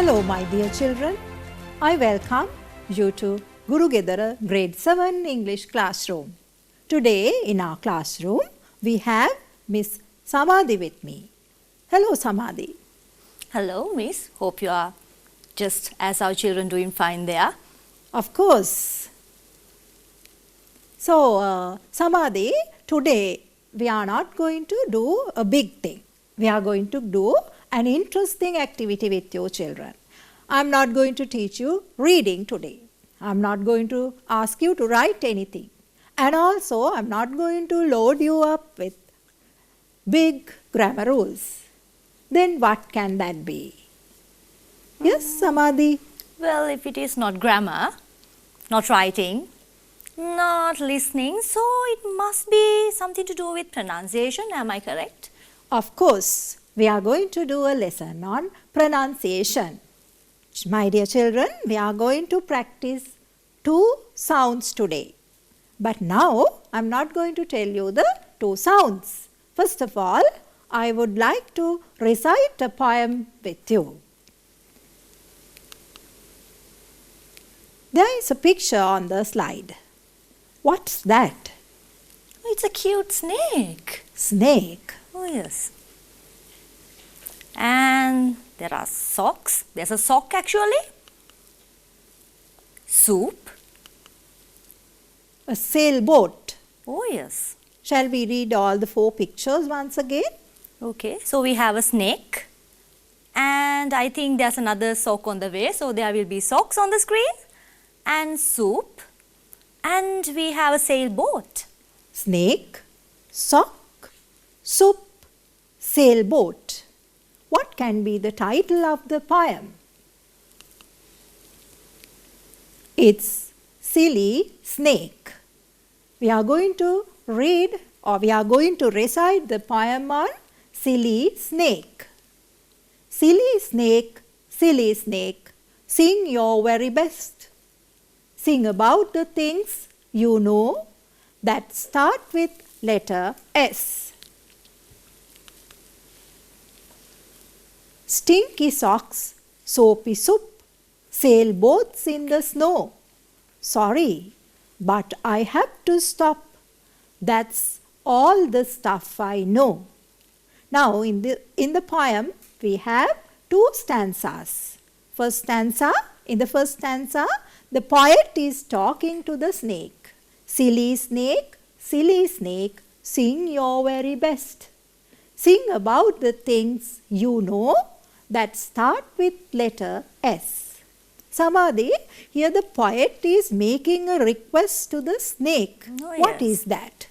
Hello my dear children, I welcome you to Guru Gedara Grade 7 English classroom. Today in our classroom we have Miss Samadhi with me. Hello Samadhi. Hello Miss, hope you are just as our children doing fine there. Of course. So Samadhi, today we are not going to do a big thing. We are going to do an interesting activity with your children. I am not going to teach you reading today. I am not going to ask you to write anything. And also I am not going to load you up with big grammar rules. Then what can that be? Yes, Samadhi? Well, if it is not grammar, not writing, not listening, so it must be something to do with pronunciation, am I correct? Of course, we are going to do a lesson on pronunciation. My dear children, we are going to practice 2 sounds today. But now, I am not going to tell you the 2 sounds. First of all, I would like to recite a poem with you. There is a picture on the slide. What's that? It's a cute snake. Snake. Oh yes. And there are socks. There's a sock actually. Soup. A sailboat. Oh yes. Shall we read all the 4 pictures once again? Okay, so we have a snake. And I think there's another sock on the way. So there will be socks on the screen. And soup. And we have a sailboat. Snake, sock, soup, sailboat. What can be the title of the poem? It's Silly Snake. We are going to read or we are going to recite the poem on Silly Snake. Silly snake, sing your very best. Sing about the things you know that start with letter S. Stinky socks, soapy soup, sailboats in the snow. Sorry, but I have to stop. That's all the stuff I know. Now in the poem we have 2 stanzas. In the first stanza, the poet is talking to the snake. Silly snake, sing your very best. Sing about the things you know that start with letter S. Samadhi, here the poet is making a request to the snake. Oh, What yes. is that?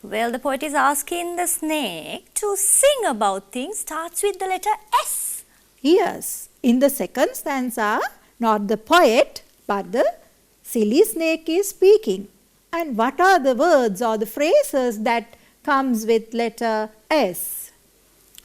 Well, the poet is asking the snake to sing about things starts with the letter S. Yes, in the second stanza, not the poet but the silly snake is speaking. And what are the words or the phrases that comes with letter S?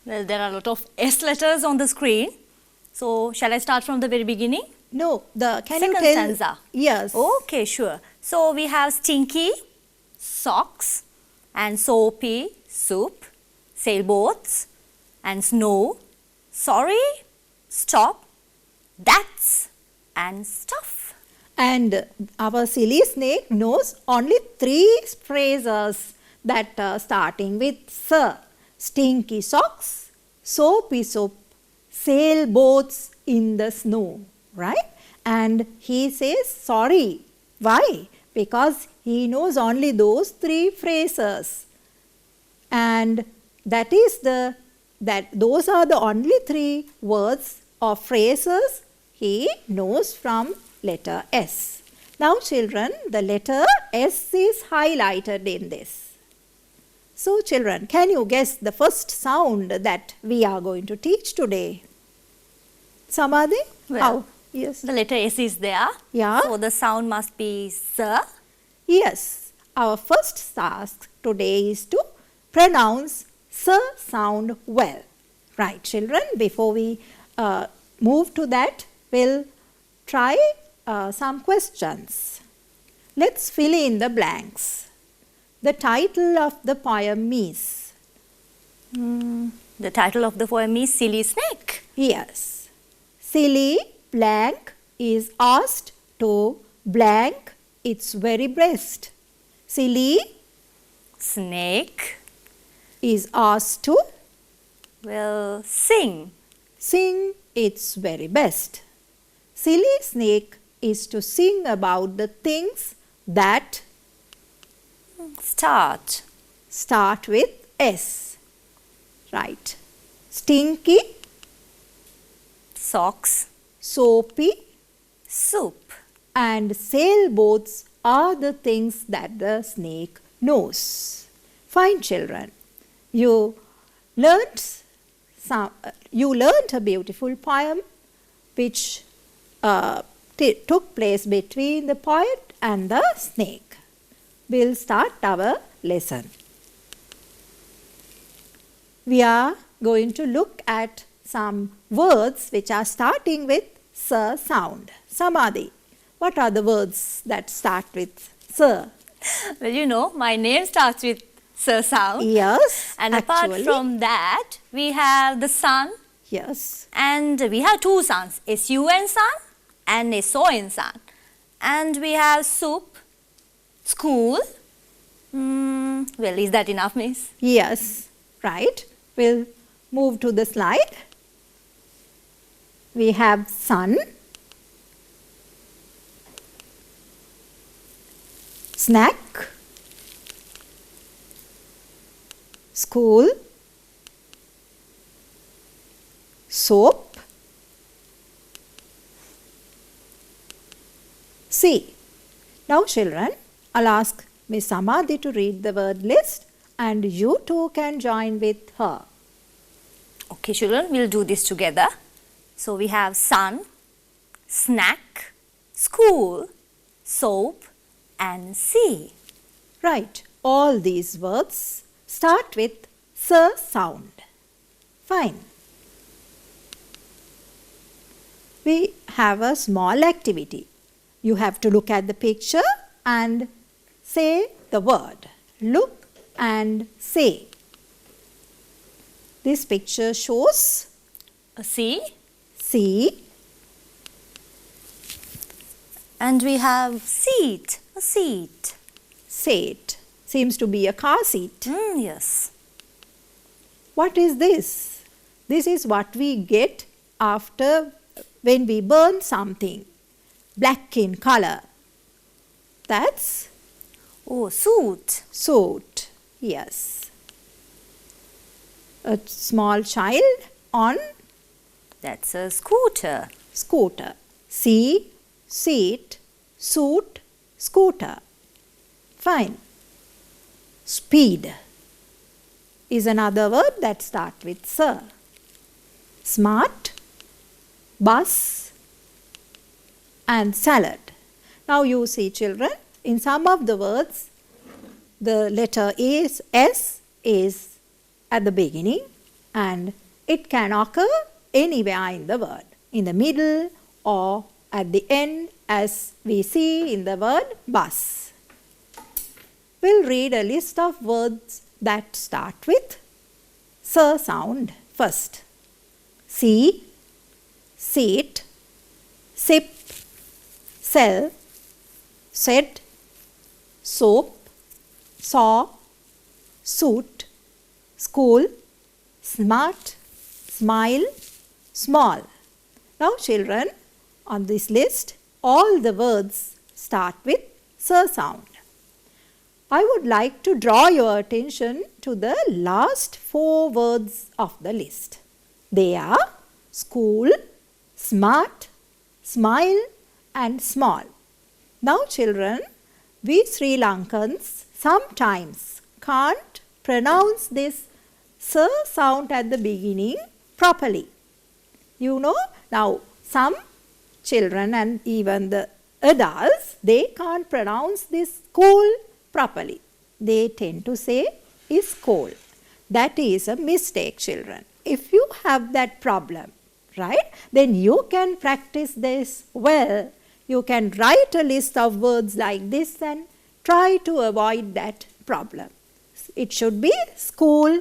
Well, there are a lot of S letters on the screen. So, shall I start from the very beginning? No, can you Second tell? stanza. Yes. Okay, sure. So, we have stinky, socks, and soapy, soup, sailboats, and snow, sorry, stop, that's, and stuff. And our silly snake knows only 3 phrases that are starting with S. Stinky socks, soapy soup, sailboats in the snow, right? And he says sorry. Why? Because he knows only those 3 phrases. And those are the only 3 words or phrases he knows from letter S. Now children, the letter S is highlighted in this. So children, can you guess the first sound that we are going to teach today? Samadhi? Well, How? Yes. The letter S is there. Yeah. So, the sound must be S. Yes. Our first task today is to pronounce S sound well. Right children, before we move to that, we'll try some questions. Let's fill in the blanks. The title of the poem is? The title of the poem is Silly Snake. Yes. Silly blank is asked to blank its very breast. Silly snake is asked to will sing. sing its very best. Silly snake is to sing about the things that Start. start with S. Right. Stinky, Socks. soapy, Soup. and sailboats are the things that the snake knows. Fine children, you learnt a beautiful poem which took place between the poet and the snake. We'll start our lesson. We are going to look at some words which are starting with S sound. Samadhi, what are the words that start with S? Well, you know, my name starts with S sound. Yes, And apart actually. from that, we have the sun, Yes, and we have two suns, S-U-N sun and S-O-N sun. And we have soup, school. Well, is that enough, miss? yes, right. We'll move to the slide. We have sun, snack, school, soap, sea. Now children, I'll ask Miss Samadhi to read the word list and you too can join with her. Okay, children, we'll do this together. So we have sun, snack, school, soap, and sea. Right, all these words start with S sound. Fine. We have a small activity. You have to look at the picture and say the word. Look and say. This picture shows A sea. sea, And we have seat, a seat. seat. Seems to be a car seat. Yes. What is this? This is what we get after when we burn something. Black in color. That's Oh, suit. soot. Yes. A small child on That's a scooter. scooter. See, seat, suit, scooter. Fine. Speed is another word that starts with S. Smart, bus, and salad. Now you see children, in some of the words, the letter S is at the beginning and it can occur anywhere in the word, in the middle or at the end as we see in the word bus. We'll read a list of words that start with S sound first. See, seat, sip, sell, said, soap, saw, suit, school, smart, smile, small. Now children, on this list, all the words start with S sound. I would like to draw your attention to the last 4 words of the list. They are school, smart, smile and small. Now children, we Sri Lankans sometimes can't pronounce this S sound at the beginning properly. You know, now some children and even the adults, they can't pronounce this school properly. They tend to say is school. That is a mistake, children. If you have that problem, right, then you can practice this well. You can write a list of words like this and try to avoid that problem. It should be school,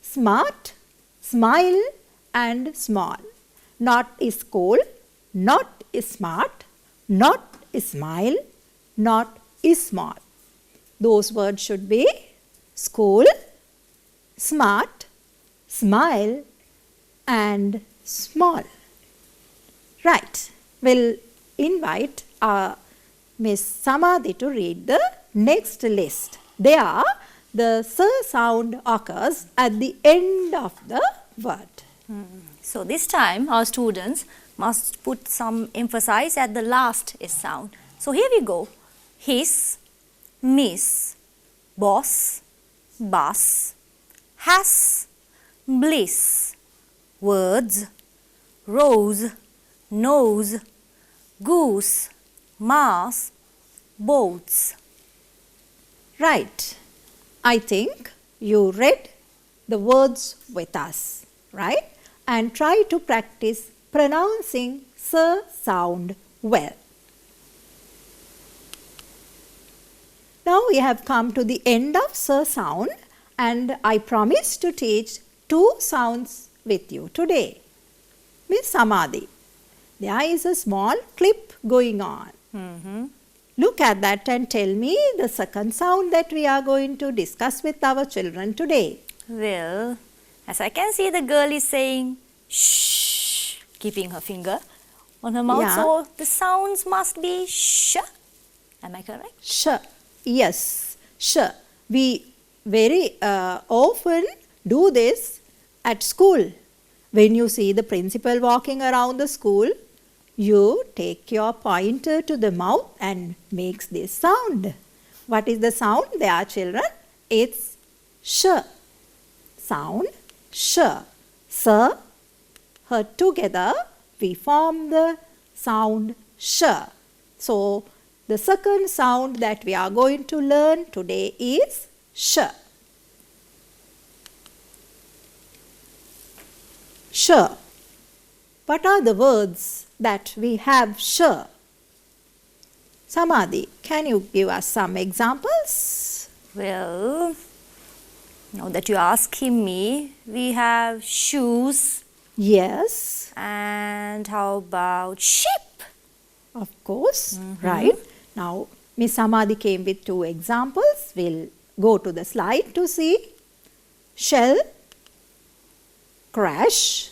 smart, smile and small. not is cold, not is smart, not is smile, not is small. Those words should be school, smart, smile and small. Right. We'll invite Miss Samadhi to read the next list. There, the s sound occurs at the end of the word. So this time our students must put some emphasis at the last S sound. So here we go. His, miss, boss, bus, has, bliss, words, rose, nose, goose, mass, boats. Right. I think you read the words with us, right? And try to practice pronouncing s sound well. Now we have come to the end of s sound and I promise to teach 2 sounds with you today. Miss Samadhi, there is a small clip going on. Look at that and tell me the second sound that we are going to discuss with our children today. Well, as I can see, the girl is saying shh, keeping her finger on her mouth. Yeah. So the sounds must be sh. Am I correct? Sh. Yes, sh. We very often do this at school. When you see the principal walking around the school, you take your pointer to the mouth and makes this sound. What is the sound there, children? It's sh. Sound sh. S, her together we form the sound sh. So the second sound that we are going to learn today is sh. Sh. What are the words that we have sh? Samadhi, can you give us some examples? Well, now that you're asking me, we have shoes. Yes, And how about ship? of course. Right. Now, Miss Samadhi came with 2 examples. We'll go to the slide to see. Shell, crash,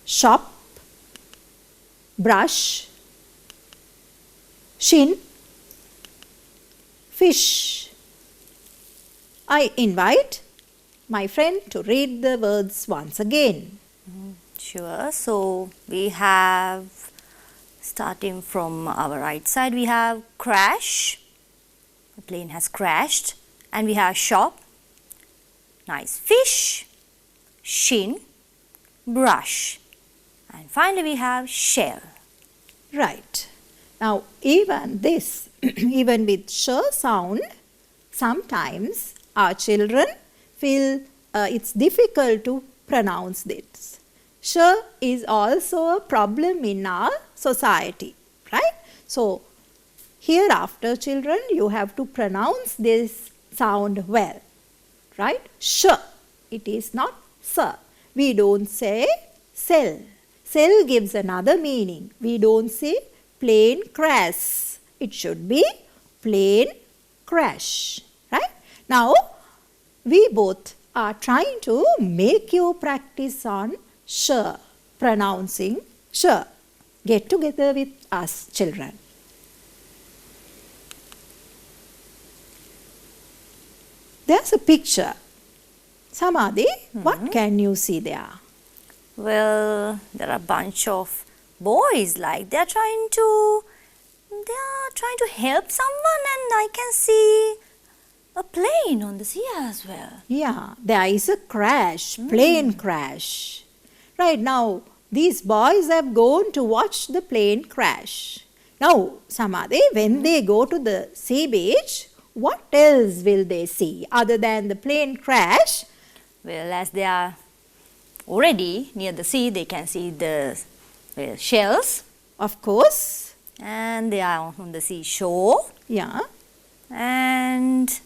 shop, brush, shin, fish. I invite my friend to read the words once again. Sure. So we have, starting from our right side, we have crash. The plane has crashed. And we have shop. Nice. Fish. Shin. Brush. And finally we have shell. Right. Now, even this, even with sh sound, sometimes our children feel it's difficult to pronounce this. Sh is also a problem in our society, right? So, hereafter, children, you have to pronounce this sound well, right? Sh. It is not s. We don't say cell. Cell gives another meaning. We don't say plane crash. It should be plane crash, right? Now, we both are trying to make you practice on sh, pronouncing sh. Get together with us, children. There's a picture. Samadhi, what can you see there? Well, there are a bunch of boys, like they are trying to help someone, and I can see a plane on the sea as well. Yeah, there is a crash, plane crash. Right now, these boys have gone to watch the plane crash. Now, Samadhi, when they go to the sea beach, what else will they see other than the plane crash? Well, as they are already near the sea, they can see the shells, Of course, and they are on the seashore, yeah. and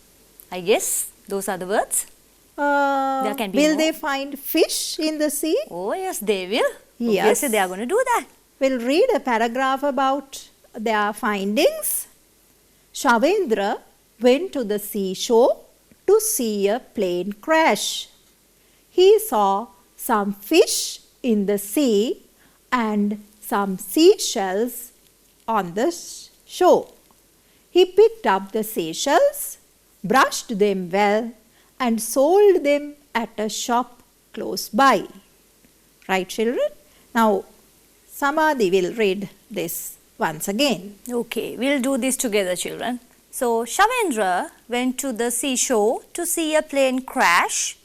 I guess those are the words. There can be will more. they find fish in the sea? Oh yes, they will. Yes. Obviously, they are going to do that. We'll read a paragraph about their findings. Shavendra went to the seashore to see a plane crash. He saw some fish in the sea and some seashells on the shore. He picked up the seashells, brushed them well, and sold them at a shop close by. Right, children? Now, Samadhi will read this once again. Okay, we'll do this together, children. So, Shavendra went to the seashore to see a plane crash.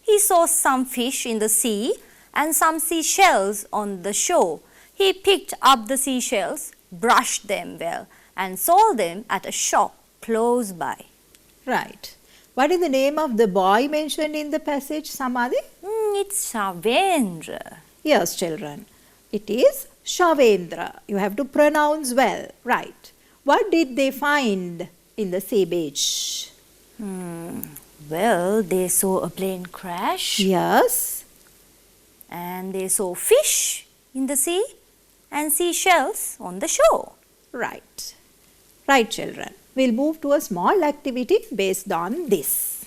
He saw some fish in the sea and some seashells on the shore. He picked up the seashells, brushed them well, and sold them at a shop close by. Right. What is the name of the boy mentioned in the passage, Samadhi? It's Shavendra. Yes, children. It is Shavendra. You have to pronounce well. Right. What did they find in the sea beach? Well, they saw a plane crash. Yes. And they saw fish in the sea and seashells on the shore. Right. Right, children. We'll move to a small activity based on this.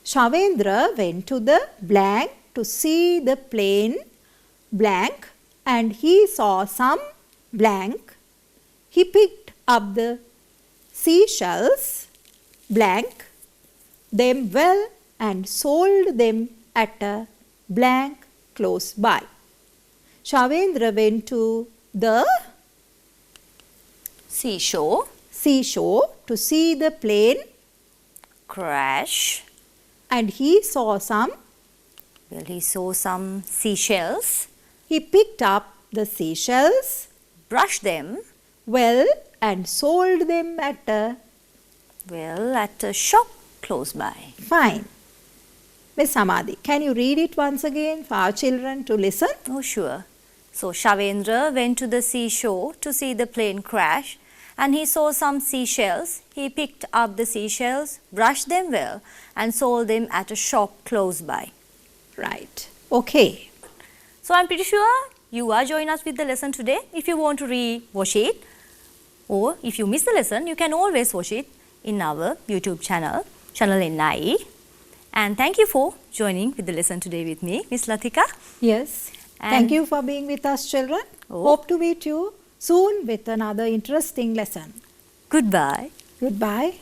Shavendra went to the blank to see the plane blank and he saw some blank. He picked up the seashells blank, them well and sold them at a blank close by. Shavendra went to the Seashore, seashore to see the plane crash. and he saw some. Well, he saw some seashells, He picked up the seashells brushed them well and sold them at a at a shop close by. fine. Miss Samadhi, can you read it once again for our children to listen? Oh, sure. So, Shavendra went to the seashore to see the plane crash and he saw some seashells. He picked up the seashells, brushed them well and sold them at a shop close by. Right. Okay. So, I'm pretty sure you are joining us with the lesson today. If you want to re-watch it or if you miss the lesson, you can always watch it in our YouTube channel, Channel NI. And thank you for joining with the lesson today with me, Miss Latika. Yes. Thank you for being with us, children. Oh. Hope to meet you soon with another interesting lesson. Goodbye. Goodbye.